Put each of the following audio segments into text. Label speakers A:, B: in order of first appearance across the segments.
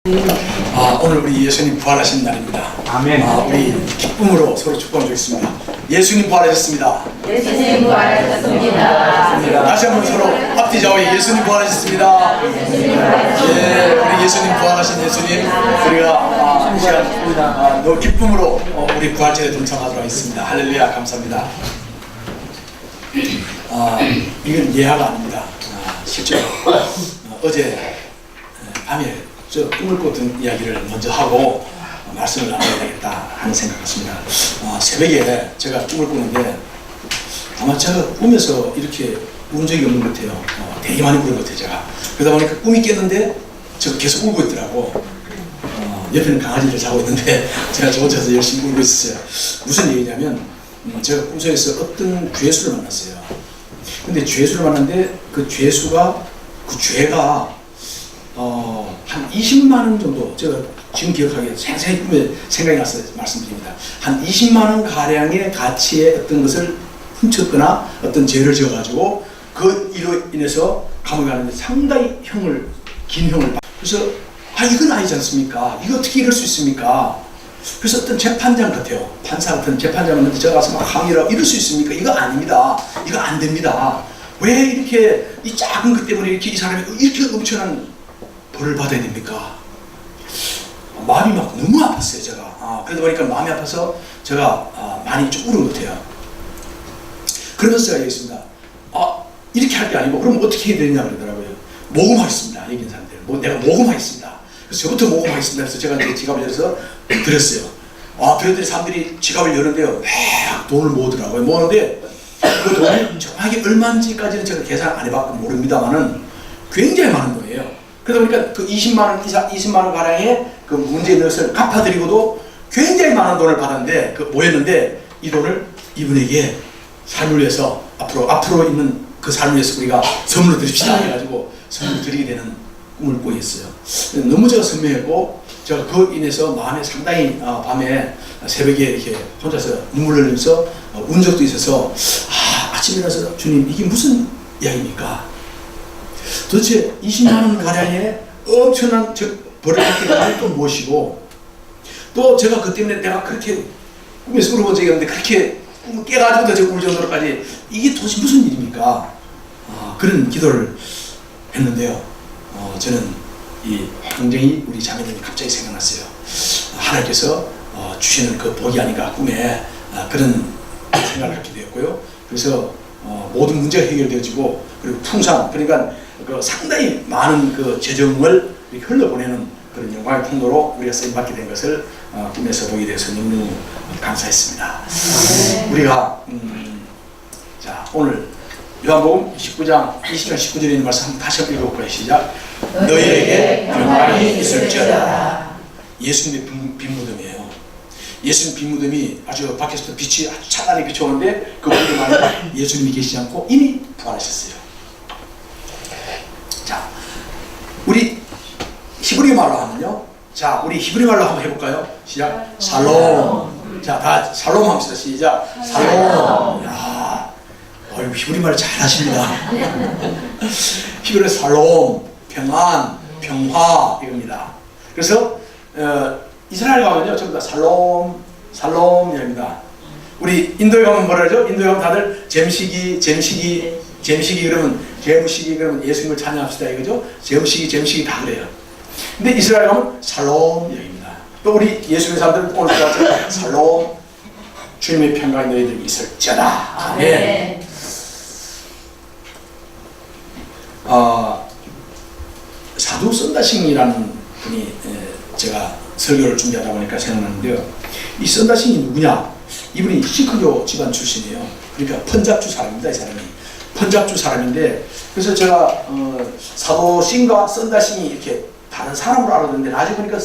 A: 오늘 우리 예수님 부활하신 날입니다.
B: 아멘.
A: 우리 기쁨으로 서로 축복하겠습니다. 예수님 부활하셨습니다.
C: 예수님 부활하셨습니다.
A: 다시 한번 서로 앞뒤 좌우에 예수님 부활하셨습니다. 예, 우리 예수님 부활하신 예수님, 우리가 이 시간 너 기쁨으로 우리 부활절에 동참하도록 하겠습니다. 할렐루야, 감사합니다. 이건 예화가 아닙니다. 실제로 어제 밤에 저 꿈을 꿨던 이야기를 먼저 하고 말씀을 나눠야 되겠다 하는 생각 같습니다. 새벽에 제가 꿈을 꾸는데 아마 제가 꿈에서 이렇게 운 적이 없는 것 같아요. 되게 많이 울은 것 같아요, 제가. 그러다 보니까 꿈이 깼는데 제가 계속 울고 있더라고. 옆에는 강아지를 자고 있는데 제가 저 혼자서 열심히 울고 있었어요. 무슨 얘기냐면 제가 꿈속에서 어떤 죄수를 만났어요. 근데 죄수를 만났는데 그 죄가 한 20만 원 정도, 제가 지금 기억하기에 생생히 꿈에 생각이 나서 말씀드립니다. 한 20만 원 가량의 가치의 어떤 것을 훔쳤거나 어떤 죄를 지어가지고 그 일로 인해서 감옥에 가는데 상당히 긴 형을 그래서 이건 아니지 않습니까? 이거 어떻게 이럴 수 있습니까? 그래서 어떤 재판장 같아요. 판사 같은 재판장한테 제가 가서 막 항의를 하고 이럴 수 있습니까? 이거 아닙니다. 이거 안 됩니다. 왜 이렇게 이 작은 것 때문에 이렇게 이 사람이 이렇게 엄청난 벌을 받아야 됩니까? 마음이 막 너무 아팠어요, 제가. 그러다 보니까 마음이 아파서 제가 많이 좀 울은 것 같아요. 그러면서 제가 얘기했습니다. 이렇게 할 게 아니고 그럼 어떻게 해야 되냐 그러더라고요. 모금하겠습니다, 얘기한 사람들. 내가 모금하겠습니다. 그래서 저부터 모금하겠습니다. 그래서 제가 이제 지갑을 열어서 드렸어요. 드렸더니 사람들이 지갑을 여는데요, 돈을 모으더라고요. 모으는데 그 돈이 정확하게 얼마인지까지는 제가 계산 안 해봤고 모릅니다만은 굉장히 많은 돈이에요. 그러다 보니까 그 20만 원 가량의 그 문제 있는 것을 갚아드리고도 굉장히 많은 돈을 받았는데, 모였는데 이 돈을 이분에게 삶을 위해서 앞으로 있는 그 삶을 위해서 우리가 선물로 드립시다 해가지고 선물을 드리게 되는 꿈을 꾸었어요. 너무 제가 선명했고, 제가 그로 인해서 마음에 상당히 밤에 새벽에 이렇게 혼자서 눈물을 흘리면서 운 적도 있어서 아침에 일어나서 주님, 이게 무슨 이야기입니까? 도대체 20만 원 가량의 엄청난 벌을 받게 되는 또 무엇이고, 또 제가 그 때문에 내가 그렇게 꿈에서 울어본 적이 없는데 그렇게 꿈을 깨가지고 제가 울 정도로까지 이게 도대체 무슨 일입니까? 그런 기도를 했는데요. 저는 이 굉장히 우리 자매님이 갑자기 생각났어요. 하나님께서 주시는 그 복이 아닌가, 꿈에 그런 생각을 갖게 되었고요. 그래서 모든 문제가 해결되어지고, 그리고 풍성, 그러니까 그 상당히 많은 그 재정을 이렇게 흘러보내는 그런 영광의 통로로 우리가 쓰임받게 된 것을 꿈에서 보게 되어서 너무 감사했습니다. 우리가 자, 오늘 요한복음 19장 20장 19절에 있는 말씀 한번 다시 한번 읽어볼까요? 시작. 너희에게 영광이 있을지어다. 예수님의 빈무덤이에요. 예수님 빈무덤이 아주 밖에서부터 빛이 아주 찬란하게 비춰오는데 그 무덤 안에 예수님이 계시지 않고 이미 부활하셨어요. 자, 우리 히브리 말로 하면요. 자, 우리 히브리 말로 한번 해볼까요? 시작. 샬롬. 자, 다 샬롬 합시다. 시작. 샬롬. 야, 히브리 말 잘하십니다. 히브리 샬롬, 평안, 평화 이겁니다. 그래서 이스라엘 가면요, 전부 다 샬롬입니다. 우리 인도에 가면 뭐라 하죠? 인도에 가면 다들 잼시기 그러면 제무시기 그러면 예수님을 찬양합시다 이거죠? 제무시기 다 그래요. 근데 이스라엘 가면 샬롬 얘기입니다. 또 우리 예수님의 사람들은 오늘 같이 샬롬, 주님의 평강이 너희들에게 있을지어다. 아멘. 사도 선다싱이라는 분이 제가 설교를 준비하다 보니까 생각나는데요. 이 선다싱이 누구냐? 이분이 시크교 집안 출신이에요. 그러니까 펀잡주 사람입니다. 이 사람이 펀잡주 사람인데, 그래서 제가 사도싱과 선다싱이 이렇게 다른 사람으로 알았는데 나중에 보니까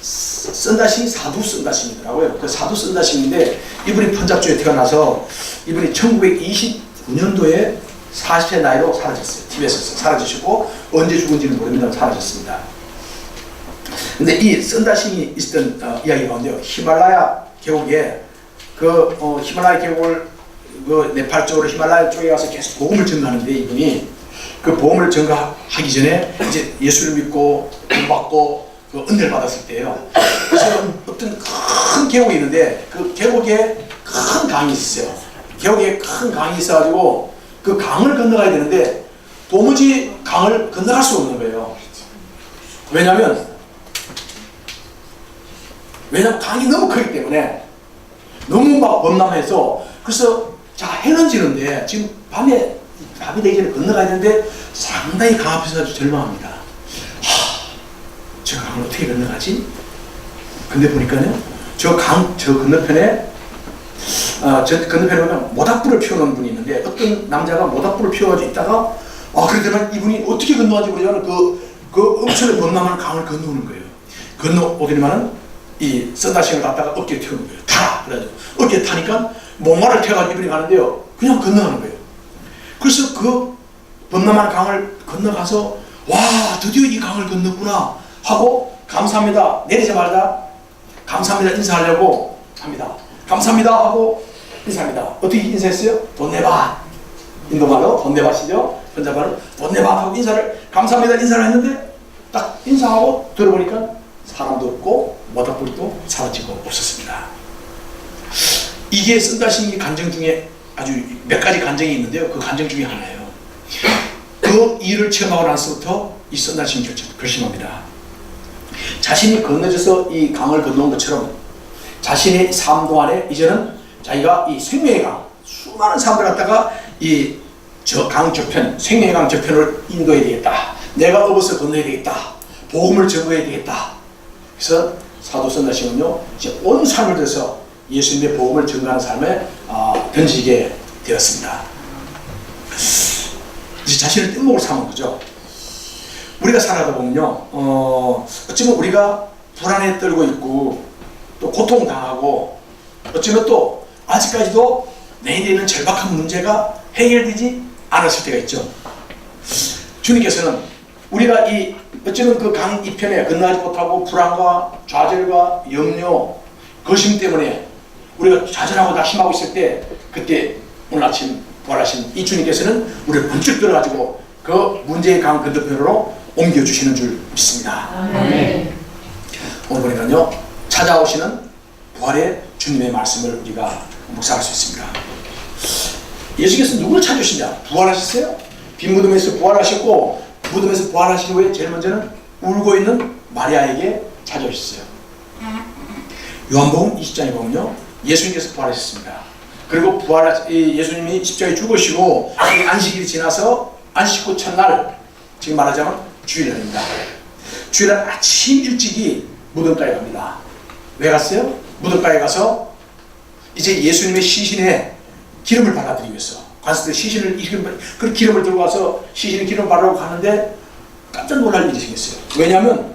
A: 선다싱이 사두 선다싱이더라고요. 그 사두 선다싱인데 이분이 펀잡주에 태어나서 이분이 1929년도에 40세 나이로 사라졌어요. 티벳에서 사라지시고 언제 죽은지는 모릅니다. 사라졌습니다. 근데 이 선다싱이 있었던 이야기 가운데요, 히말라야 계곡에 히말라야 계곡을 네팔 쪽으로 히말라야 쪽에 가서 계속 복음을 전가하는데, 이분이 그 복음을 전가하기 전에 이제 예수를 믿고 구원받고 그 은혜를 받았을 때예요. 그래서 어떤 큰 계곡이 있는데 그 계곡에 큰 강이 있었어요. 계곡에 큰 강이 있어가지고 그 강을 건너가야 되는데 도무지 강을 건너갈 수 없는 거예요. 왜냐면 강이 너무 크기 때문에 너무 막 범람해서 그래서 자 해는 지는데 지금 밤이 되기 전에 건너가야 되는데 상당히 강 앞에서 절망합니다. 저 강을 어떻게 건너가지? 근데 보니까요 저 건너편에 저 건너편에 보면 모닥불을 피워놓은 분이 있는데 어떤 남자가 모닥불을 피워가지고 있다가 그러더만 이분이 어떻게 건너가지 모르지만 그 엄청나게 범람한 강을 건너오는 거예요. 건너오더니만은 이 썬다싱을 갖다가 어깨에 태우는 거예요. 타라! 그래가지고 어깨에 타니까 목마를 태워가지고 이분이 가는데요. 그냥 건너가는 거예요. 그래서 그 범람한 강을 건너가서 와 드디어 이 강을 건넜구나 하고 감사합니다 내리자마자 감사합니다 인사하려고 합니다. 감사합니다 하고 인사합니다. 어떻게 인사했어요? 돈 내봐. 인도말로 돈 내봐시죠? 혼자말로 돈 내봐 하고 감사합니다 인사를 했는데 딱 인사하고 들어보니까 사람도 없고 모닥불도 사라지고 없었습니다. 이게 썬다싱이 간증 중에 아주 몇 가지 간증이 있는데요. 그 간증 중에 하나예요. 그 일을 체험하고 나서부터 이 썬다싱이 결심합니다. 자신이 건너져서 이 강을 건너온 것처럼 자신의 삶 동안에 이제는 자기가 이 생명의 강, 수많은 사람들 갖다가 이 저 강 저편, 생명의 강 저편을 인도해야 되겠다. 내가 업어서 건너야 되겠다. 복음을 전거해야 되겠다. 그래서 사도 썬다싱은요, 이제 온 삶을 들여서 예수님의 복음을 전가하는 삶에 던지게 되었습니다. 이제 자신을 뗏목을 삼은 거죠. 우리가 살아가 보면요, 어쩌면 우리가 불안에 떨고 있고 또 고통당하고 어쩌면 또 아직까지도 내일에 있는 절박한 문제가 해결되지 않았을 때가 있죠. 주님께서는 우리가 어쩌면 그 강 이편에 건너지 못하고 불안과 좌절과 염려, 거심 때문에 우리가 좌절하고 낙심하고 있을 때 그때 오늘 아침 부활하신 이 주님께서는 우리를 번쩍 들어가지고 그 문제의 강 건너편으로 옮겨주시는 줄 믿습니다.
C: 아멘.
A: 오늘 보니까요 찾아오시는 부활의 주님의 말씀을 우리가 묵상할 수 있습니다. 예수께서 누구를 찾으시냐? 부활하셨어요. 빈 무덤에서 부활하셨고 무덤에서 부활하신 후에 제일 먼저는 울고 있는 마리아에게 찾아오셨어요. 요한복음 20장에 보면요 예수님께서 부활하셨습니다. 그리고 예수님이 십자가에 죽으시고 안식일이 지나서 안식 후 첫날, 지금 말하자면 주일날입니다. 주일날 아침 일찍이 무덤가에 갑니다. 왜 갔어요? 무덤가에 가서 이제 예수님의 시신에 기름을 발라드리기 위해서 갔을 때 그 기름을 들고 가서 시신에 기름을 바르고 가는데 깜짝 놀랄 일이 생겼어요. 왜냐하면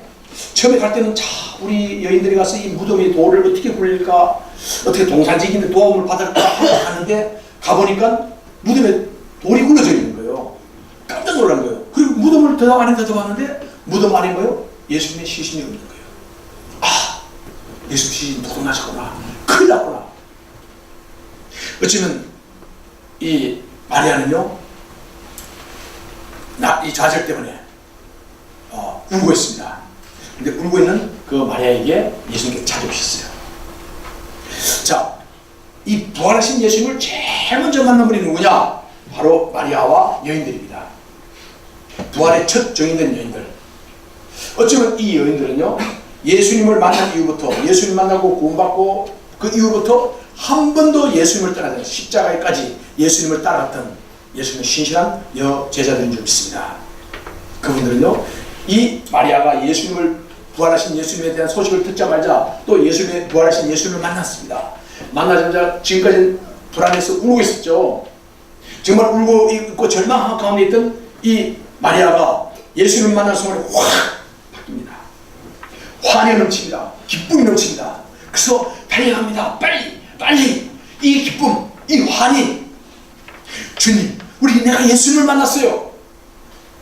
A: 처음에 갈 때는 우리 여인들이 가서 이 무덤에 돌을 어떻게 굴릴까, 어떻게 동산직인데 도움을 받을까 하고 가는데 가보니까 무덤에 돌이 굴러져 있는 거예요. 깜짝 놀란 거예요. 그리고 무덤을 더 안에 들어봤는데 무덤 안에 뭐예요? 예수님의 시신이 없는 거예요. 예수 시신 도둑나셨구나. 큰일 났구나. 어쩌면 이 마리아는요 이 좌절 때문에 울고 있습니다. 근데 울고 있는 그 마리아에게 예수님께 찾아오셨어요. 자, 이 부활하신 예수님을 제일 먼저 만난 분이 누구냐? 바로 마리아와 여인들입니다. 부활의 첫 정인된 여인들. 어쩌면 이 여인들은요 예수님을 만난 이후부터, 예수님 만나고 구원받고 그 이후부터 한 번도 예수님을 떠나지 않았어요. 십자가에까지 예수님을 따라갔던 예수님의 신실한 여제자들인 줄 믿습니다. 그분들은요 이 마리아가 부활하신 예수님에 대한 소식을 듣자마자 또 부활하신 예수님을 만났습니다. 만나자마자 지금까지 불안해서 울고 있었죠. 정말 울고 있고 절망한 가운데 있던 이 마리아가 예수님을 만난 순간에 확 바뀝니다. 환희 넘칩니다. 기쁨이 넘칩니다. 그래서 달려갑니다. 빨리 이 기쁨, 이 환희. 주님, 내가 예수님을 만났어요.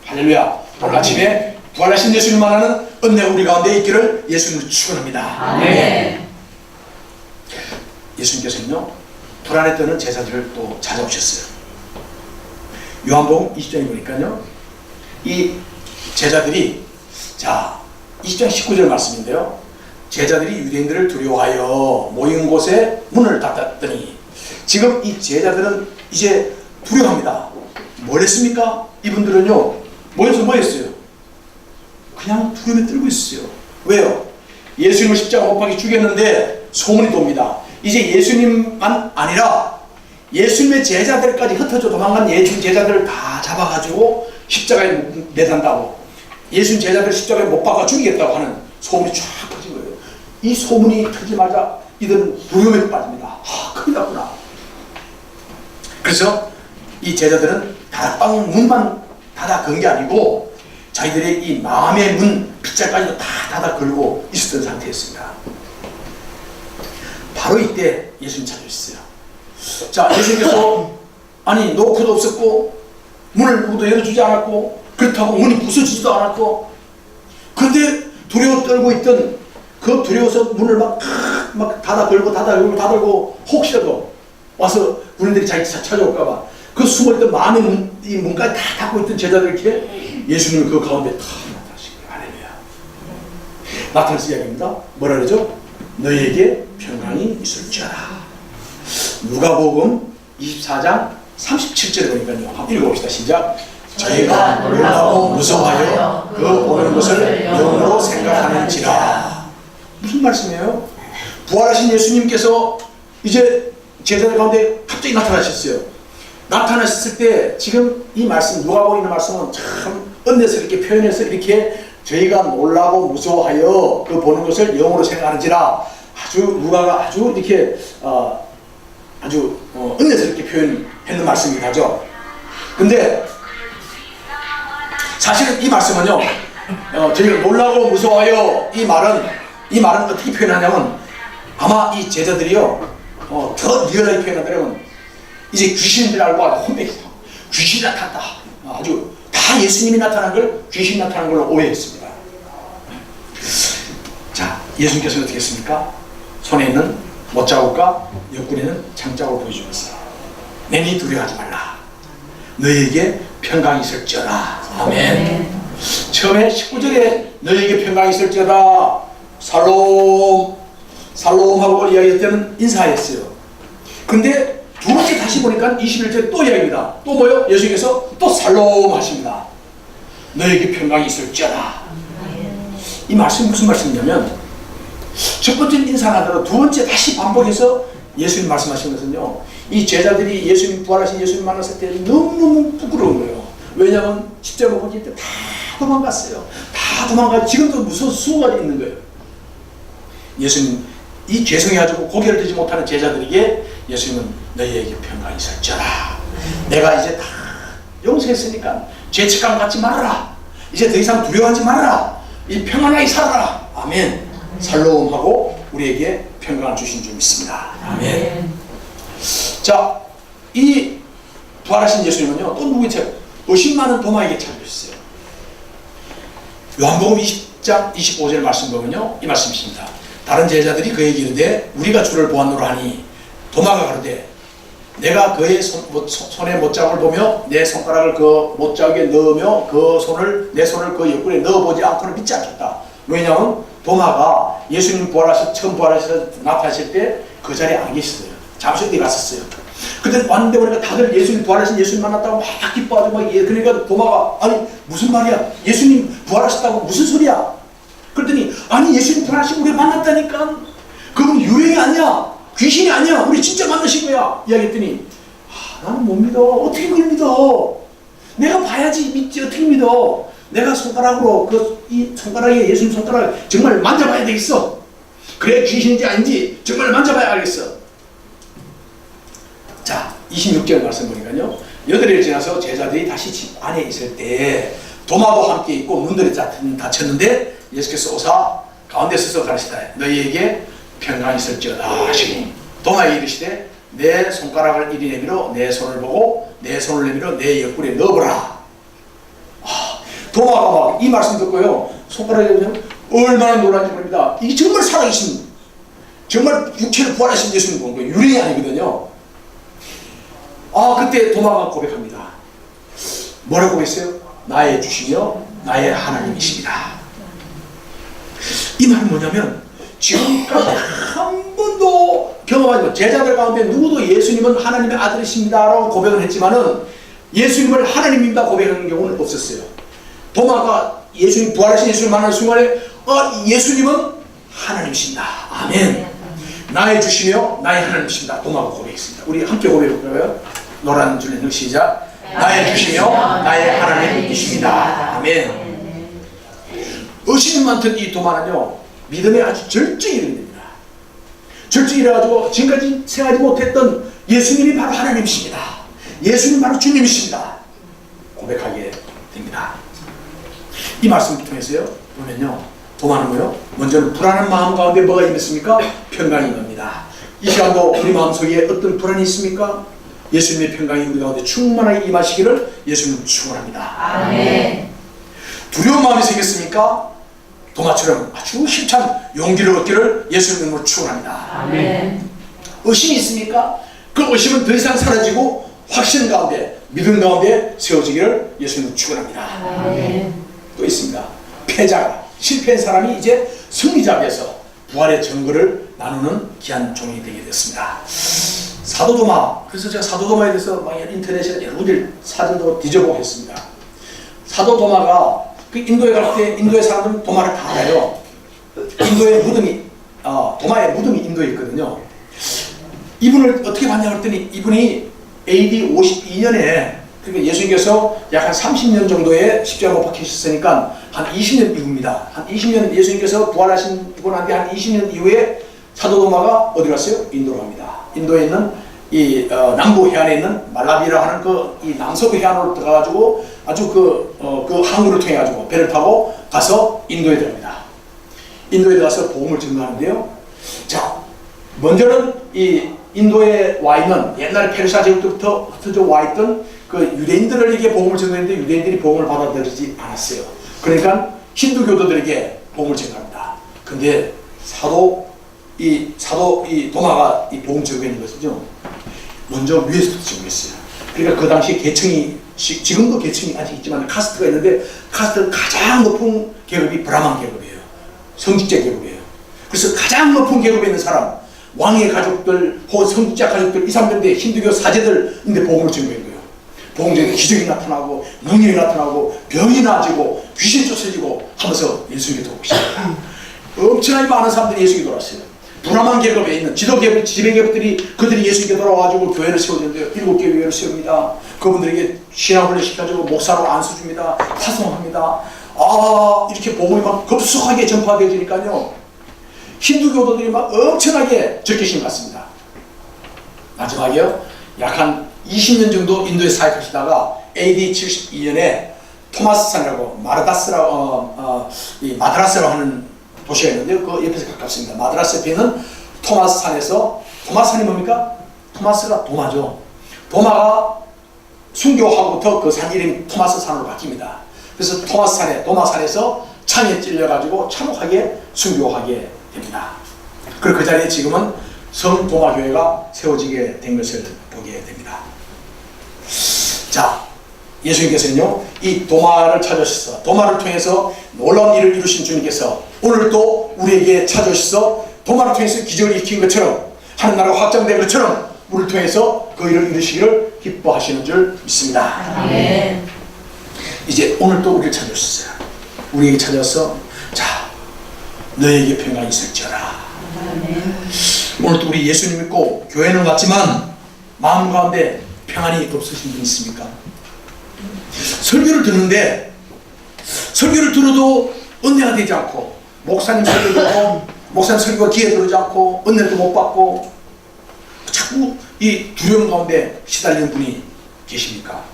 A: 할렐루야. 오늘 아침에 부활하신 예수님을 만나는 은혜가 우리 가운데 있기를 예수님을 축원합니다.
C: 아멘.
A: 예수님께서는요 불안에 떠는 제자들을 또 찾아오셨어요. 요한복음 20장에 보니까요 이 제자들이 20장 19절 말씀인데요. 제자들이 유대인들을 두려워하여 모인 곳에 문을 닫았더니, 지금 이 제자들은 이제 두려워합니다. 뭘 했습니까? 이분들은요, 모여서 뭐 했어요? 그냥 두려움에 떨고 있었어요. 왜요? 예수님을 십자가 못 박이 죽였는데 소문이 돕니다. 이제 예수님만 아니라 예수님의 제자들까지 흩어져 도망간 예수님 제자들을 다 잡아가지고 십자가에 내단다고, 예수님 제자들 십자가에 못 박아 죽이겠다고 하는 소문이 쫙 퍼진 거예요. 이 소문이 터지마자 이들은 두려움에 빠집니다. 큰일 났구나. 그래서 이 제자들은 다락방 문만 닫아 건 게 아니고 자기들의 이 마음의 문 빗자까지도 다 닫아 걸고 있었던 상태였습니다. 바로 이때 예수님 찾아오셨어요. 자, 예수님께서 아니 노크도 없었고 문을 누구도 열어주지 않았고 그렇다고 문이 부서지지도 않았고, 그런데 두려워 떨고 있던 그 두려워서 문을 막 닫아 걸고 혹시라도 와서 군인들이 자기 찾아올까봐 그 숨어있던 마음의 이 문까지 다 닫고 있던 제자들 이렇게 예수님이 그 가운데 다 나타나신 거예요. 할렐루야. 나타나서 이야기입니다. 뭐라 그러죠? 너희에게 평강이 있을지어다. 누가복음 24장 37절에 보니까요. 한번 읽어봅시다. 시작. 저희가 놀라고 무서워하여 그 보는 것을 영으로 생각하는지라. 무슨 말씀이에요? 부활하신 예수님께서 이제 제자들 가운데 갑자기 나타나셨어요. 나타나셨을 때 지금 이 말씀, 누가복음 있는 말씀은 참 은혜스럽게 표현해서 이렇게 저희가 놀라고 무서워하여 그 보는 것을 영으로 생각하는지라, 아주 누가가 아주 이렇게 아주 은혜스럽게 표현했는 말씀이긴 하죠. 근데 사실은 이 말씀은요, 저희가 놀라고 무서워하여 이 말은 어떻게 표현하냐면, 아마 이 제자들이요 더 리얼하게 표현하자면 이제 귀신인 줄 알고 아주 혼내겠어. 귀신이 나타났다. 아주 다 예수님이 나타난 걸 귀신이 나타난 걸로 오해했습니다. 자, 예수님께서는 어떻게 했습니까? 손에 있는 못자국과 옆구리에 있는 창자국을 보여주면서 내니 두려워하지 말라. 너희에게 평강이 있을지어다. 아멘. 처음에 19절에 너희에게 평강이 있을지어다 살롬 하고 이야기할 때는 인사했어요. 근데 두 번째 다시 보니까 21절에 또 이야기입니다. 또 뭐요? 예수님께서 또 살롬 하십니다. 너에게 평강이 있을지어다. 이 말씀이 무슨 말씀이냐면, 첫 번째 인사하더라도 두 번째 다시 반복해서 예수님 말씀하신 것은요, 이 제자들이 예수님 부활하신 예수님 만났을 때 너무너무 부끄러운 거예요. 왜냐하면 십자가 못 박힐 때 다 도망갔어요. 다 도망가. 지금도 무서워 수고가 있는 거예요. 예수님 이 죄송해가지고 고개를 들지 못하는 제자들에게 예수님은 너희에게 평강이 있을지어다. 내가 이제 다 용서했으니까 죄책감 갖지 말아라. 이제 더 이상 두려워하지 말아라. 이제 평안하게 살아라. 아멘. 살로움하고 우리에게 평강을 주신 줄 믿습니다. 아멘. 자, 이 부활하신 예수님은요 또 누구인지 의심 많은 도마에게 찾아오셨어요. 요한복음 20장 25절 말씀 보면요 이 말씀이십니다. 다른 제자들이 그에게 이르되 우리가 주를 보았노라 하니 도마가 가로되 내가 그의 손에 못자국을 보며 내 손가락을 그 못자국에 넣으며 내 손을 그 옆구리에 넣어보지 않고는 믿지 않겠다. 왜냐하면 도마가 예수님 처음 부활하셔서 나타나실 때 그 자리에 안 계셨어요. 잠시 어디 갔었어요. 그때 왔는데 보니까 다들 예수님 부활하신 예수님 만났다고 막 기뻐하고 그러니까 도마가 아니 무슨 말이야, 예수님 부활하셨다고 무슨 소리야. 그랬더니 아니 예수님 부활하시고 우리 만났다니까. 그건 유령이 아니야, 귀신이 아니야, 우리 진짜 만나신 거야 이야기했더니 나는 못 믿어. 어떻게 그걸 믿어? 내가 봐야지 믿지. 어떻게 믿어? 내가 손가락으로 이 손가락에 예수님 손가락 정말 만져봐야 되겠어. 그래 귀신인지 아닌지 정말 만져봐야 알겠어. 자, 26절 말씀 보니까요 8일을 지나서 제자들이 다시 집 안에 있을 때 도마도 함께 있고 문들이 닫혔는데 예수께서 오사 가운데 서서 가르치다 너희에게 평강이 있을지어다 하시니 도마에 이르시되 내 손가락을 이리 내밀어 내 손을 보고 내 손을 내밀어 내 옆구리에 넣어보라. 도마가 막 이 말씀 듣고요 손가락에 보면 얼마나 놀란지 모릅니다. 이게 정말 살아계신, 정말 육체를 부활하신 예수님 본 거예요. 유령이 아니거든요. 그때 도마가 고백합니다. 뭐라고 고백했어요? 나의 주시며 나의 하나님이십니다. 이 말은 뭐냐면 지금까지 한 번도 경험하지 못 제자들 가운데 누구도 예수님은 하나님의 아들이십니다라고 고백을 했지만은 예수님을 하나님입니다 고백하는 경우는 없었어요. 도마가 예수님 부활하신 예수님을 만나는 순간에 예수님은 하나님이십니다. 아멘. 나의 주시며 나의 하나님이십니다. 도마가 고백했습니다. 우리 함께 고백해볼까요? 노란 줄에 시작. 나의 주시며 나의 하나님이십니다. 아멘. 의심이 많던 이 도마는요 믿음에 아주 절정이 이릅니다. 절정이 이래가지고 지금까지 생각하지 못했던 예수님이 바로 하나님이십니다. 예수님 바로 주님이십니다. 고백하게 됩니다. 이 말씀을 통해서요 보면요 도마는 뭐요? 먼저는 불안한 마음 가운데 뭐가 임했습니까? 평강이 임합니다. 이 시간도 우리 마음속에 어떤 불안이 있습니까? 예수님의 평강이 우리 가운데 충만하게 임하시기를 예수님은 축원합니다.
C: 아멘.
A: 두려운 마음이 생겼습니까? 도마처럼 아주 힘찬 용기를 얻기를 예수님으로 축원합니다.
C: 아멘.
A: 의심이 있습니까? 그 의심은 더 이상 사라지고 확신 가운데 믿음 가운데 세워지기를 예수님은 축원합니다.
C: 아멘.
A: 또 있습니다. 패자가 실패한 사람이 이제 승리자 되어서 부활의 증거를 나누는 귀한 종이 되게 됐습니다. 사도 도마. 그래서 제가 사도 도마에 대해서 막 인터넷에 여러 군데 사진도 뒤져보고 했습니다. 사도 도마가 그 인도에 갈 때 인도의 사람들은 도마를 다 알아요. 인도의 무덤이 도마의 무덤이 인도에 있거든요. 이분을 어떻게 봤냐 그랬더니 이분이 AD 52년에 그러니까 예수님께서 약 한 30년 정도의 십자가 못 박히셨으니까 한 20년 이후입니다. 한 20년 예수님께서 부활하시고 난 뒤 한 20년 이후에 사도 도마가 어디 갔어요? 인도로 갑니다. 인도에 있는 이 남부 해안에 있는 말라비라고 하는 그 이 남서부 해안으로 들어가가지고 아주 그 항구를 통해 가지고 배를 타고 가서 인도에 들어갑니다. 인도에 들어가서 복음을 증거하는데요. 자, 먼저는 이 인도에 와 있는 옛날 페르시아 제국부터 흩어져 와 있던 그 유대인들에게 복음을 증거했는데 유대인들이 복음을 받아들이지 않았어요. 그러니까 힌두교도들에게 복음을 증거합니다. 근데 사도 도마가 이 복음 증거했는 것은요, 먼저 위에서부터 증거했어요. 그러니까 그 당시 계층이 지금도 계층이 아직 있지만 카스트가 있는데 카스트 가장 높은 계급이 브라만 계급이에요. 성직자 계급이에요. 그래서 가장 높은 계급에 있는 사람, 왕의 가족들 혹은 성직자 가족들 이 사람들인데 힌두교 사제들인데 복음을 증거한 거예요. 복음 중에 기적이 나타나고 능력이 나타나고 병이 나아지고 귀신 쫓아지고 하면서 예수에게 돌아오십니다. 엄청나게 많은 사람들이 예수에게 돌아왔어요. 브라만 계급에 있는 지도계급, 지배계급들이 그들이 예수에게 돌아와가지고 교회를 세워주는데요. 7개 교회를 세웁니다. 그분들에게 신앙훈련 시켜주고 목사로 안수줍니다. 파송합니다. 이렇게 복음이 막 급속하게 전파되어지니까요. 힌두교도들이 막 엄청나게 적개심 갖습니다. 마지막에요. 약 한 20년 정도 인도에 사역하시다가 AD 72년에 토마스산이라고 마드라스라고 하는 도시가 있는데 그 옆에서 가깝습니다. 마드라스 옆에 있는 토마스산에서 토마스산이 뭡니까? 토마스가 도마죠. 도마가 순교하고부터 그 산 이름이 토마스산으로 바뀝니다. 그래서 도마산에서 창에 찔려가지고 참혹하게 순교하게 됩니다. 그리고 그 자리에 지금은 성도마교회가 세워지게 된 것을 보게 됩니다. 자, 예수님께서는요, 이 도마를 찾으셔서 도마를 통해서 놀라운 일을 이루신 주님께서 오늘도 우리에게 찾으셔서 도마를 통해서 기적을 일으킨 것처럼 하는 나라가 확장된 것처럼 우리를 통해서 그 일을 이루시기를 기뻐하시는 줄 믿습니다.
C: 아멘.
A: 이제 오늘도 우리를 찾으셨어요. 우리에게 찾아서 자, 너에게 평강이 있을지어라. 오늘도 우리 예수님 믿고 교회는 왔지만 마음 가운데 평안이 없으신 분 있습니까? 설교를 듣는데 설교를 들어도 은혜가 되지 않고 목사님 설교도 목사님 설교가 귀에 들어오지 않고 은혜도 못 받고 자꾸 이 두려움 가운데 시달리는 분이 계십니까?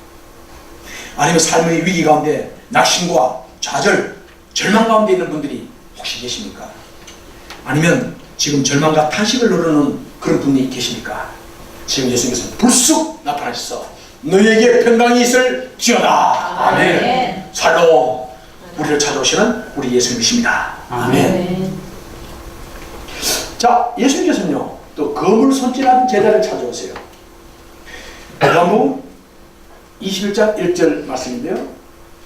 A: 아니면 삶의 위기 가운데 낙심과 좌절, 절망 가운데 있는 분들이 혹시 계십니까? 아니면 지금 절망과 탄식을 누르는 그런 분이 계십니까? 지금 예수님께서 불쑥 나타나셔서 너희에게 평강이 있을지어다. 아멘. 살로 우리를 찾아오시는 우리 예수님이십니다. 아멘. 자, 예수님께서는요 또 검을 손질한 제자를 찾아오세요. 요한복음 21장 1절 말씀인데요,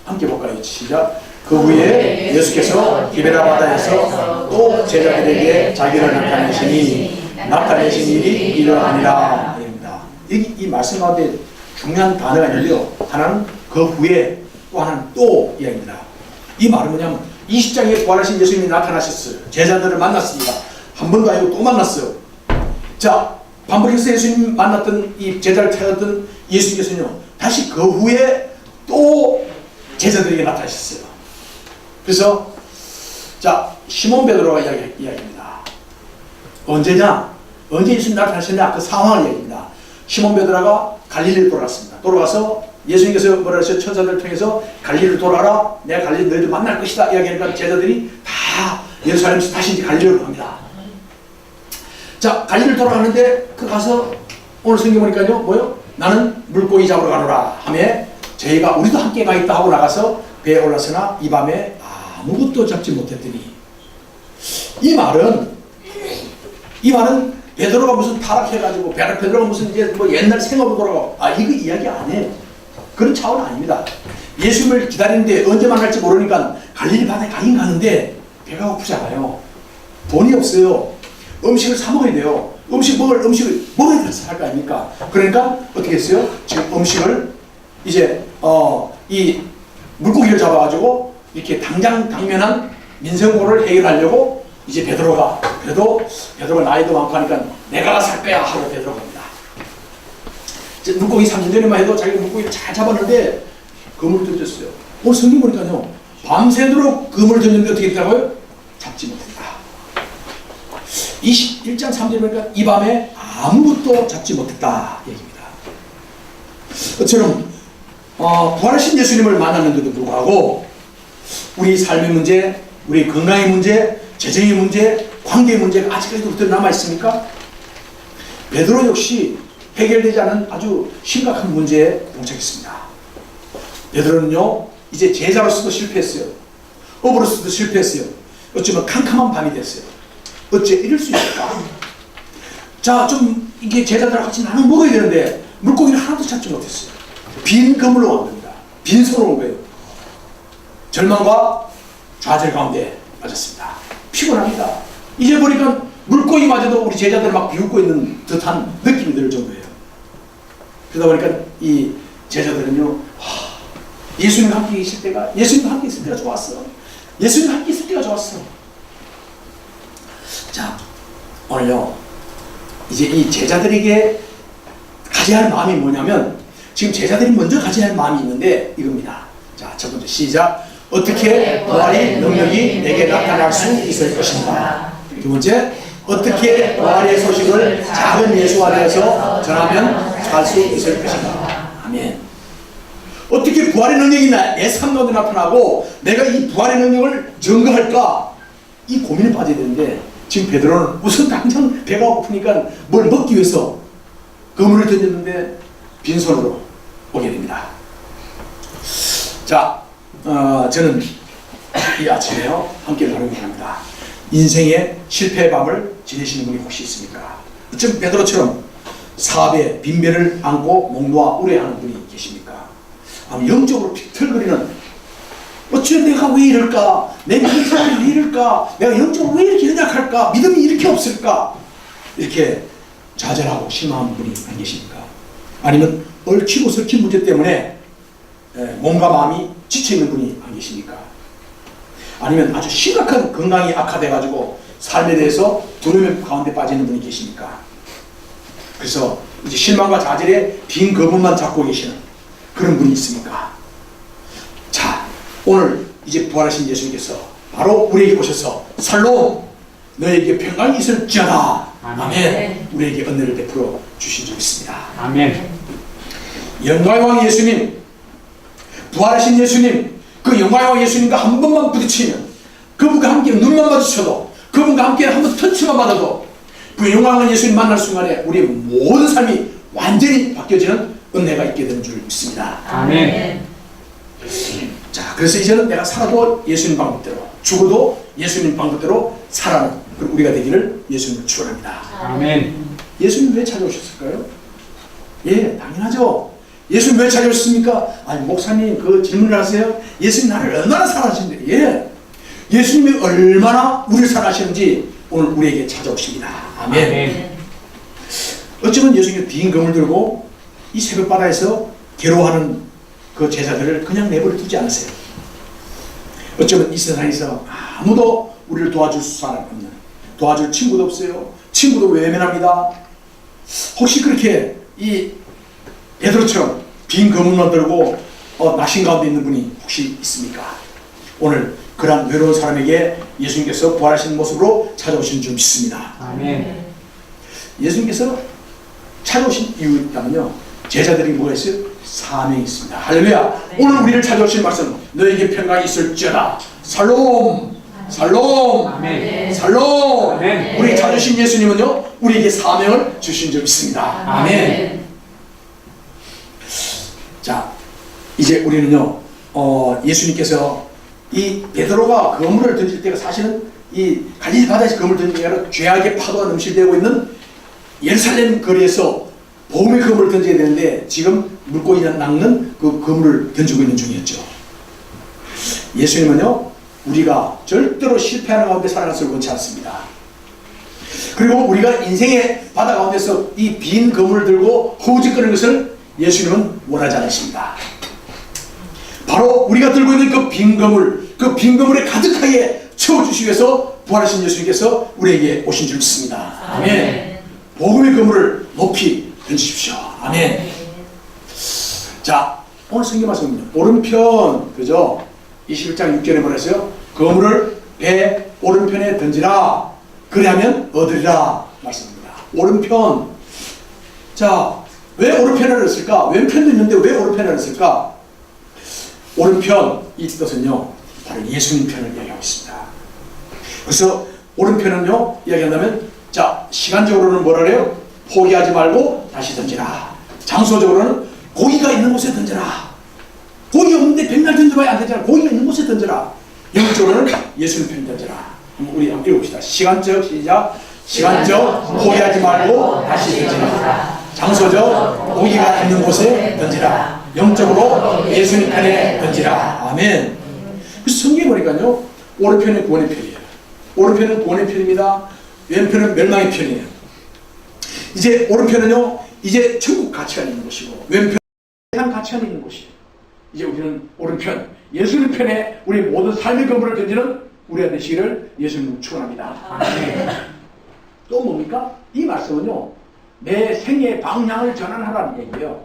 A: 함께 볼까요? 시작. 그 후에 예수께서 기베라 바다에서 또 제자들에게 자기를 나타내신 일이 일어나니라. 이 말씀 가운데 중요한 단어가 있는데요. 하나는 그 후에, 또 하나는 또 이야기입니다. 이 말은 뭐냐면 20장에 부활하신 예수님이 나타나셨어요. 제자들을 만났습니다. 한 번도 아니고 또 만났어요. 자, 반복해서 예수님 만났던 이 제자를 찾았던 예수님께서는요, 다시 그 후에 또 제자들에게 나타나셨어요. 그래서 자, 시몬 베드로가 이야기입니다. 언제냐? 언제 예수님 나타나셨냐? 그 상황을 이야기합니다. 시몬 베드로가 갈릴리를 돌아갔습니다. 돌아가서 예수님께서 뭐라 하셨어요? 천사들을 통해서 갈릴리를 돌아라. 내가 갈릴리 너희들 만날 것이다. 이야기하니까 제자들이 다 예루살렘에서 다시 이제 갈릴리로 갑니다. 자, 갈릴리를 돌아가는데 그 가서 오늘 성경 보니까요, 뭐요? 나는 물고기 잡으러 가노라 하며 저희가 우리도 함께 가 있다 하고 나가서 배에 올라서나 이 밤에 아무것도 잡지 못했더니, 이 말은 베드로가 무슨 타락해가지고 베드로가 무슨 이제 뭐 옛날 생업으로 돌아가, 이거 이야기 안 해요. 그런 차원 아닙니다. 예수님을 기다리는데 언제 만날지 모르니까 갈릴리 바다에 가긴 가는데 배가 고프잖아요. 돈이 없어요. 음식을 사 먹어야 돼요. 음식을 먹어야 돼서 할 거 아닙니까? 그러니까 어떻게 했어요? 지금 음식을 이제 이 물고기를 잡아가지고 이렇게 당면한 민생고를 해결하려고 이제 베드로가, 그래도 베드로가 나이도 많고 하니까 내가 살 거야 하고 베드로가 갑니다. 물고기 3년 전에만 해도 자기가 물고기를 잘 잡았는데 그물을 던졌어요. 오늘 성경 보니까요, 밤새도록 그물을 던졌는데 어떻게 됐다고요? 잡지 못했다. 21장 3절에 보니까 이 밤에 아무것도 잡지 못했다 얘기입니다. 그처럼 부활하신 예수님을 만났는데도 불구하고 우리 삶의 문제, 우리 건강의 문제, 재정의 문제, 관계의 문제가 아직까지도 그대로 남아있습니까? 베드로 역시 해결되지 않은 아주 심각한 문제에 봉착했습니다. 베드로는요, 이제 제자로서도 실패했어요. 어부로서도 실패했어요. 어쩌면 캄캄한 밤이 됐어요. 어째 이럴 수 있을까? 자, 좀 이게 제자들하고 같이 나눠 먹어야 되는데 물고기를 하나도 찾지 못했어요. 빈 그물로 온 겁니다. 빈손으로 온 거예요. 절망과 좌절 가운데 빠졌습니다. 피곤합니다. 이제 보니까 물고기마저도 우리 제자들 막 비웃고 있는 듯한 느낌이 들 정도예요. 그러다 보니까 이 제자들은요, 예수님과 함께 있을 때가 좋았어. 예수님과 함께 있을 때가 좋았어. 자, 오늘요, 이제 이 제자들에게 가져야 할 마음이 뭐냐면, 지금 제자들이 먼저 가져야 할 마음이 있는데 이겁니다. 자, 첫 번째 시작. 어떻게 부활의 능력이 내게 나타날 수 있을 것인가. 두 번째, 어떻게 부활의 소식을 작은 예수화되어서 전하면 살 수 있을 것인가. 아멘. 어떻게 부활의 능력이 내 삶 가운데 나타나고 내가 이 부활의 능력을 증거할까, 이 고민에 빠져야 되는데, 지금 베드로는 우선 당장 배가 고프니까 뭘 먹기 위해서 그물을 던졌는데 빈손으로 오게 됩니다. 자, 저는 이 아침에요, 함께 나누기 합니다. 인생의 실패의 밤을 지내시는 분이 혹시 있습니까? 어쩜 베드로처럼 사업에 빈배를 안고 목놓아 우려하는 분이 계십니까? 아니, 영적으로 비틀거리는, 어째 내가 왜 이럴까? 내 믿음이 왜 이럴까? 내가 영적으로 왜 이렇게 연약할까? 믿음이 이렇게 없을까? 이렇게 좌절하고 실망하는 분이 안 계십니까? 아니면 얽히고 설킨 문제 때문에 몸과 마음이 지쳐있는 분이 안 계십니까? 아니면 아주 심각한 건강이 악화돼가지고 삶에 대해서 두려움 가운데 빠지는 분이 계십니까? 그래서 이제 실망과 좌절에 빈 그물만 잡고 계시는 그런 분이 있습니까? 자, 오늘 이제 부활하신 예수님께서 바로 우리에게 오셔서 살롬 너에게 평강이 있을지어다. 아멘. 우리에게 은혜를 베풀어 주신 줄 믿습니다.
B: 아멘.
A: 영광의 왕 예수님, 부활하신 예수님, 그 영광의 왕 예수님과 한 번만 부딪히면, 그분과 함께 눈만 마주쳐도, 그분과 함께 한 번 터치만 받아도 그 영광의 왕 예수님 만날 순간에 우리의 모든 삶이 완전히 바뀌어지는 은혜가 있게 되는 줄 믿습니다.
B: 아멘.
A: 자, 그래서 이제는 내가 살아도 예수님 방법대로, 죽어도 예수님 방법대로 살아가는 그런 우리가 되기를 예수님을 축원합니다.
B: 아멘.
A: 예수님 왜 찾아오셨을까요? 예, 당연하죠. 예수님 왜 찾아오셨습니까? 아니 목사님 그 질문을 하세요. 예수님 나를 얼마나 사랑하시는데, 예, 예수님이 얼마나 우리를 사랑하시는지 오늘 우리에게 찾아오십니다. 아멘. 어쩌면 예수님이 빈 검을 들고 이 새벽바다에서 괴로워하는 그 제자들을 그냥 내버려 두지 않으세요. 어쩌면 이 세상에서 아무도 우리를 도와줄 사람 없는, 도와줄 친구도 없어요. 친구도 외면합니다. 혹시 그렇게 이 베드로처럼 빈 검을만 들고 낙심 가운데 있는 분이 혹시 있습니까? 오늘 그러한 외로운 사람에게 예수님께서 부활하신 모습으로 찾아오신 줄 믿습니다.
B: 아멘.
A: 예수님께서 찾아오신 이유라면요, 제자들이 뭐가 있어요? 사명이 있습니다. 할렐루야. 오늘 우리를 찾아오신 말씀, 너에게 평강이 있을지어다. 살롬, 살롬,
B: 아멘.
A: 살롬.
B: 아멘.
A: 우리 찾으신 예수님은요, 우리에게 사명을 주신 줄 믿습니다. 아멘. 자, 이제 우리는요, 예수님께서 이 베드로가 그물을 던질 때가 사실은 이 갈릴리 바다에서 그물을 던질 때가 죄악의 파도가 넘실대고 있는 예루살렘 거리에서 복음의 그물을 던져야 되는데 지금 물고기 낚는 그 그물을 던지고 있는 중이었죠. 예수님은요, 우리가 절대로 실패하는 가운데 살아갈 것을 원치 않습니다. 그리고 우리가 인생의 바다 가운데서 이 빈 그물을 들고 허우적거리는 것을 예수님은 원하지 않으십니다. 바로 우리가 들고 있는 그 빈 그물, 그 빈 그물에 가득하게 채워주시기 위해서 부활하신 예수님께서 우리에게 오신 줄 믿습니다. 아멘. 복음의 그물을 높이 던지십시오. 아멘. 자, 오늘 성경 말씀은요, 오른편, 그죠? 21장 6절에 뭐라 했어요? 그물을 배 오른편에 던지라. 그리하면 얻으리라. 말씀입니다. 오른편. 자, 왜 오른편을 했을까? 왼편도 있는데 왜 오른편을 했을까? 오른편, 이 뜻은요, 바로 예수님 편을 이야기하고 있습니다. 그래서 오른편은요, 이야기한다면, 자, 시간적으로는 뭐라 그래요? 포기하지 말고 다시 던지라. 장소적으로는 고기가 있는 곳에 던져라. 고기 없는데 백날 던져봐야 안 되잖아. 고기가 있는 곳에 던져라. 영적으로는 예수님 편 던져라. 우리 함께 읽읍시다. 시간적, 시작. 시간적, 포기하지 말고 다시 던지라. 장소적, 고기가 있는 곳에 던지라. 영적으로 예수님 편에 던지라. 아멘. 그래서 성경에 보니까요, 오른편은 구원의 편이에요. 오른편은 구원의 편입니다. 왼편은 멸망의 편이에요. 이제 오른편은요, 이제 천국 가치관이 있는 곳이고, 왼편은 세상 가치관이 있는 곳이에요. 이제 우리는 오른편, 예수님 편에 우리 모든 삶의 건물을 던지는 우리가 되시기를 예수님 축원합니다. 아멘. 또 뭡니까? 이 말씀은요, 내 생의 방향을 전환하라는 얘기예요.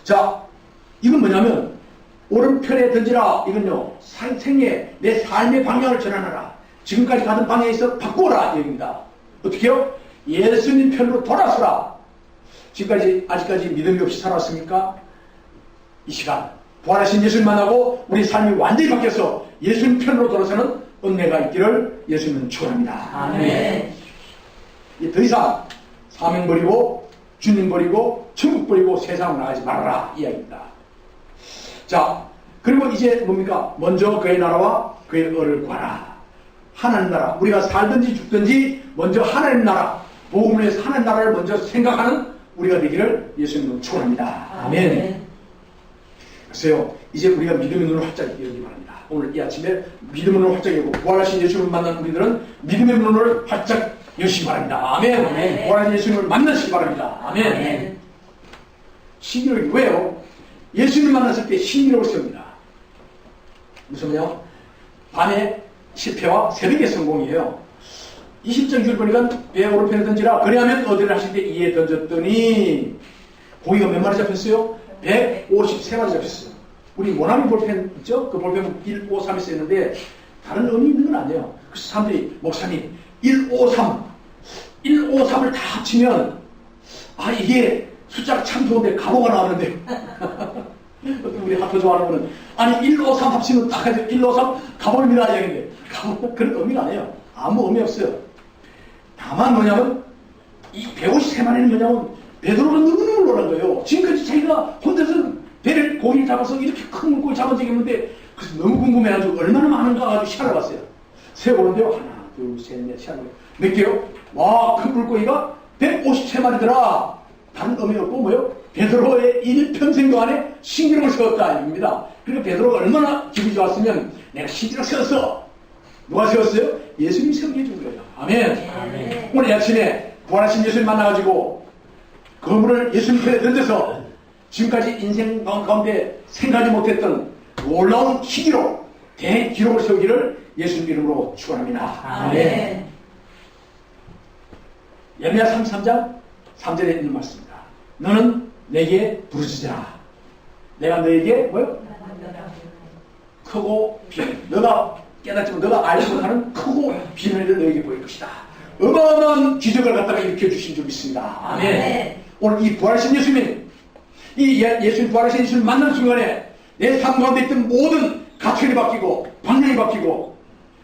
A: 자, 이건 뭐냐면 오른편에 던지라. 이건요, 생의 내 삶의 방향을 전환하라. 지금까지 가던 방향에서 바꾸라 얘기입니다. 어떻게요? 예수님 편으로 돌아서라. 지금까지 아직까지 믿음이 없이 살았습니까? 이 시간 부활하신 예수님 만나고 우리 삶이 완전히 바뀌어서 예수님 편으로 돌아서는 은혜가 있기를 예수님은 축원합니다.
C: 아멘.
A: 더 이상 사명 버리고 주님 버리고 천국 버리고 세상을 나가지 말아라 이야기입니다. 자, 그리고 이제 뭡니까? 먼저 그의 나라와 그의 의를 구하라. 하나님 나라, 우리가 살든지 죽든지 먼저 하나님 나라, 복음을 위해서 하나님 나라를 먼저 생각하는 우리가 되기를 예수님은 축원합니다. 아멘. 글쎄요, 이제 우리가 믿음의 눈을 활짝 열기 바랍니다. 오늘 이 아침에 믿음의 눈을 활짝 열고 부활하신 예수님을 만난 우리들은 믿음의 눈을 활짝 여시기 바랍니다. 아멘.
C: 아멘.
A: 부활하신 예수님을 만나시기 바랍니다. 아멘.
C: 아멘.
A: 신기록이 왜요? 예수님을 만났을 때 신기록을 세웁니다. 무슨요? 밤에 실패와 새벽의 성공이에요. 20장 줄 보니까 배 오른편에 던지라. 그래야면 어디를 하실 때 이에 던졌더니 고기가 몇 마리 잡혔어요? 153마리 잡혔어요. 우리 모나미 볼펜 있죠? 그 볼펜 153이 쓰였는데 다른 의미 있는 건 아니에요. 그래서 사람들이 목사님 153을 다 합치면 이게 숫자가 참 좋은데 가로가 나오는데 우리 하프 좋아하는 분은 아니 153 합치면 딱 해서 153 가볼입니다 이야기인데 그런 의미가 아니에요. 아무 의미 없어요. 다만 뭐냐면 이 153마리는 뭐냐면 베드로가 너무너무 놀란 거예요. 지금까지 자기가 혼자서 배를 고기를 잡아서 이렇게 큰 물고기 잡은 적이 없는데 그래서 너무 궁금해가지고 얼마나 많은가 가지고 시알아봤어요. 세보는데요. 하나 둘 셋 넷 시알아봤어요. 몇 개요? 와, 큰 물고기가 153마리더라. 다른 의미 없고 뭐요? 베드로의 일평생 동안에 신기록을 세웠다 입니다. 그러니까 베드로가 얼마나 기분이 좋았으면 내가 신기록 세웠어. 누가 세웠어요? 예수님이 세우게 해준 거예요. 아멘.
C: 아멘.
A: 오늘 아침에 부활하신 예수님 만나가지고 그물을 예수님 편에 던져서 지금까지 인생 가운데 생각하지 못했던 놀라운 희기록, 대기록을 세우기를 예수님 이름으로 축원합니다.
C: 아멘.
A: 예레미야 33장 3절에 있는 말씀입니다. 너는 내게 부르짖으라. 내가 너에게 뭐요? 크고 너가 깨닫지만 너가 알지 못하는 크고 비밀을 너에게 보일 것이다. 어마어마한 기적을 갖다가 일으켜 주신 줄 믿습니다. 아멘. 오늘 이 부활하신 예수님, 이 예수님 부활하신 예수님 만나는 순간에 내 삶 가운데 있던 모든 가치관이 바뀌고 방향이 바뀌고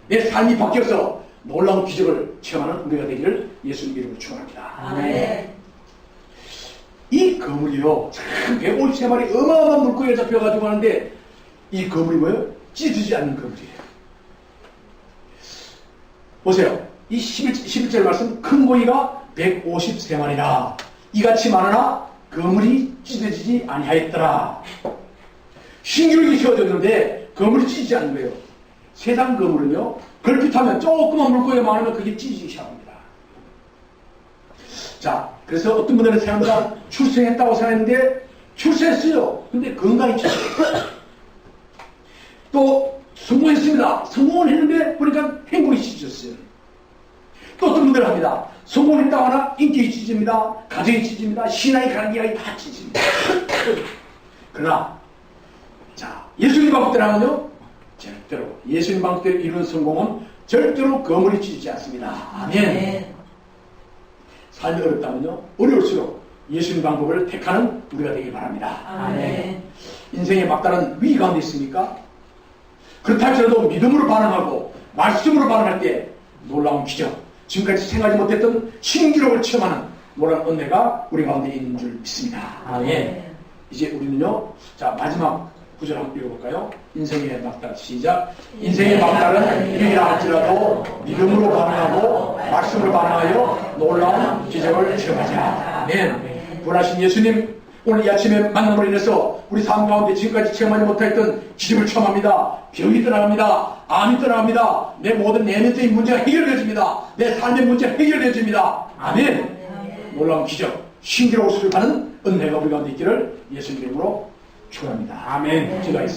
A: 내 삶이 바뀌어서 놀라운 기적을 체험하는 우리가 되기를 예수님 이름으로 축원합니다.
C: 아멘.
A: 이 거물이요, 참 153마리 어마어마한 물고기가 잡혀가지고 하는데 이 거물이 뭐예요? 찢어지지 않는 거물이에요. 보세요. 이 11절 말씀, 큰 고기가 153마리라. 이같이 많으나 거물이 찢어지지 아니하였더라. 신기록이 세워졌는데 거물이 찢어지지 않는 거예요. 세상 거물은요, 걸핏하면 조그만 물고기가 많으면 그게 찢어지기 시작합니다. 자, 그래서 어떤 분들은 생각합니다. 출생했다고 생각했는데 출생했어요. 근데 건강이 찢어졌어요. 또 성공했습니다. 성공을 했는데 보니까 행복이 찢어졌어요. 또 어떤 분들은 합니다. 성공했다고 하나 인격이 찢어집니다. 가정이 찢어집니다. 신앙이 관계가 다 찢어집니다. 그러나 자, 예수님 방법대로는요, 절대로 예수님 방법대로 이룬 성공은 절대로 거물이 찢어지지 않습니다. 아멘. 삶이 어렵다면요, 어려울수록 예수님 방법을 택하는 우리가 되길 바랍니다.
C: 아멘.
A: 인생의 막다른 위기 가운데 있습니까? 그렇다 할지라도 믿음으로 반응하고 말씀으로 반응할 때 놀라운 기적, 지금까지 생각하지 못했던 신기록을 체험하는 놀라운 은혜가 우리 가운데 있는 줄 믿습니다. 아멘. 이제 우리는요, 자, 마지막 구절 한번 읽어볼까요? 인생의 막달, 시작. 인생의 막달은 위기라 할지라도 믿음으로 반응하고 말씀으로 반응하여 놀라운 기적을 체험하자. 아멘. 부활하신 예수님, 오늘 이 아침에 만남으로 인해서 우리 삶 가운데 지금까지 체험하지 못했던 기적을 체험합니다. 병이 떠나갑니다. 암이 떠나갑니다. 내 모든 내면적인 문제가 해결되어집니다. 내 삶의 문제가 해결되어집니다. 아멘. 놀라운 기적, 신기록을 수립하는 은혜가 우리 가운데 있기를 예수님 이름으로 축원합니다. 아멘. 기도하겠습니다.